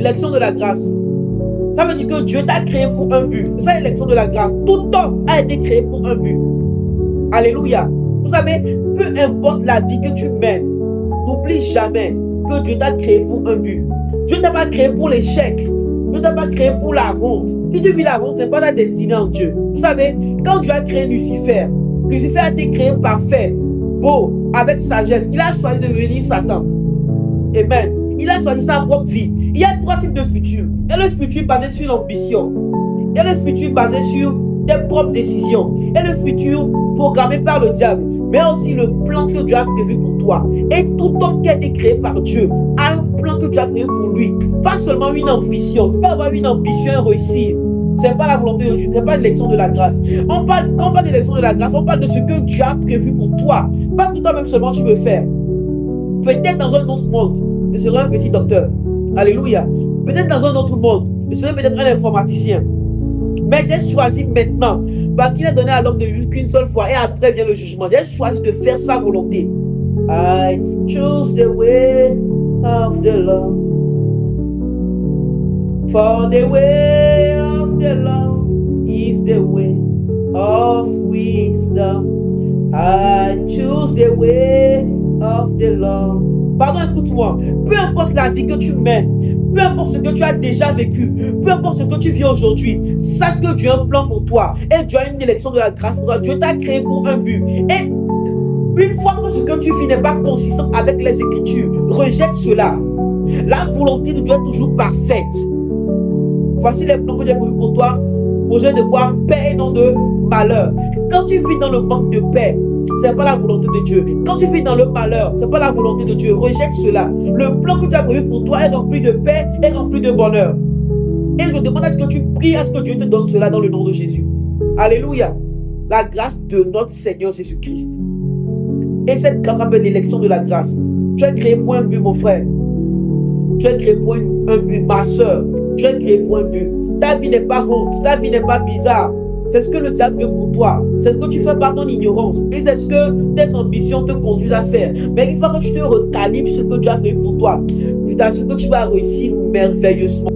l'élection de la grâce. Ça veut dire que Dieu t'a créé pour un but. C'est ça l'élection de la grâce. Tout homme a été créé pour un but. Alléluia. Vous savez, peu importe la vie que tu mènes, n'oublie jamais que Dieu t'a créé pour un but. Dieu ne t'a pas créé pour l'échec. Dieu ne t'a pas créé pour la honte. Si tu vis la honte, ce n'est pas ta destinée en Dieu. Vous savez, quand Dieu a créé Lucifer, Lucifer a été créé parfait, beau, avec sagesse. Il a choisi de devenir Satan. Amen. Il a choisi sa propre vie. Il y a 3 types de futurs. Il y a le futur basé sur l'ambition. Il y a le futur basé sur tes propres décisions. Il y a le futur programmé par le diable. Mais aussi le plan que Dieu a prévu pour toi. Et tout homme qui a été créé par Dieu a un plan que Dieu a prévu pour lui. Pas seulement une ambition. Tu peux avoir une ambition et réussir. Ce n'est pas la volonté de Dieu. Ce n'est pas l'élection de la grâce. Quand on parle d'élection de la grâce, on parle de ce que Dieu a prévu pour toi. Pas que toi-même seulement tu veux faire. Peut-être dans un autre monde, je serai un petit docteur. Alléluia. Peut-être dans un autre monde, je serai peut-être un informaticien. Mais j'ai choisi maintenant, parce qu'il a donné à l'homme de vivre qu'une seule fois et après vient le jugement. J'ai choisi de faire sa volonté. I choose the way of the Lord. For the way of the Lord is the way of wisdom. I choose the way of the Lord. Pardon, écoute-moi. Peu importe la vie que tu mènes, peu importe ce que tu as déjà vécu, peu importe ce que tu vis aujourd'hui, sache que Dieu a un plan pour toi. Et Dieu a une élection de la grâce pour toi. Dieu t'a créé pour un but. Et une fois que ce que tu vis n'est pas consistant avec les Écritures, rejette cela. La volonté de Dieu est toujours parfaite. Voici les plans que j'ai prévus pour toi. Projet de quoi? Paix et non de malheur. Quand tu vis dans le manque de paix, ce n'est pas la volonté de Dieu. Quand tu vis dans le malheur, ce n'est pas la volonté de Dieu. Rejette cela. Le plan que tu as prévu pour toi est rempli de paix et rempli de bonheur. Et je demande à ce que tu pries, à ce que Dieu te donne cela dans le nom de Jésus. Alléluia. La grâce de notre Seigneur Jésus-Christ. Et cette grâce appelle l'élection de la grâce. Tu es créé pour un but, mon frère. Tu es créé pour un but, ma soeur. Tu es créé pour un but. Ta vie n'est pas honte. Ta vie n'est pas bizarre. C'est ce que le diable veut pour toi. C'est ce que tu fais par ton ignorance. Et c'est ce que tes ambitions te conduisent à faire. Mais une fois que tu te recalibres ce que Dieu a fait pour toi, c'est à ce que tu vas réussir merveilleusement.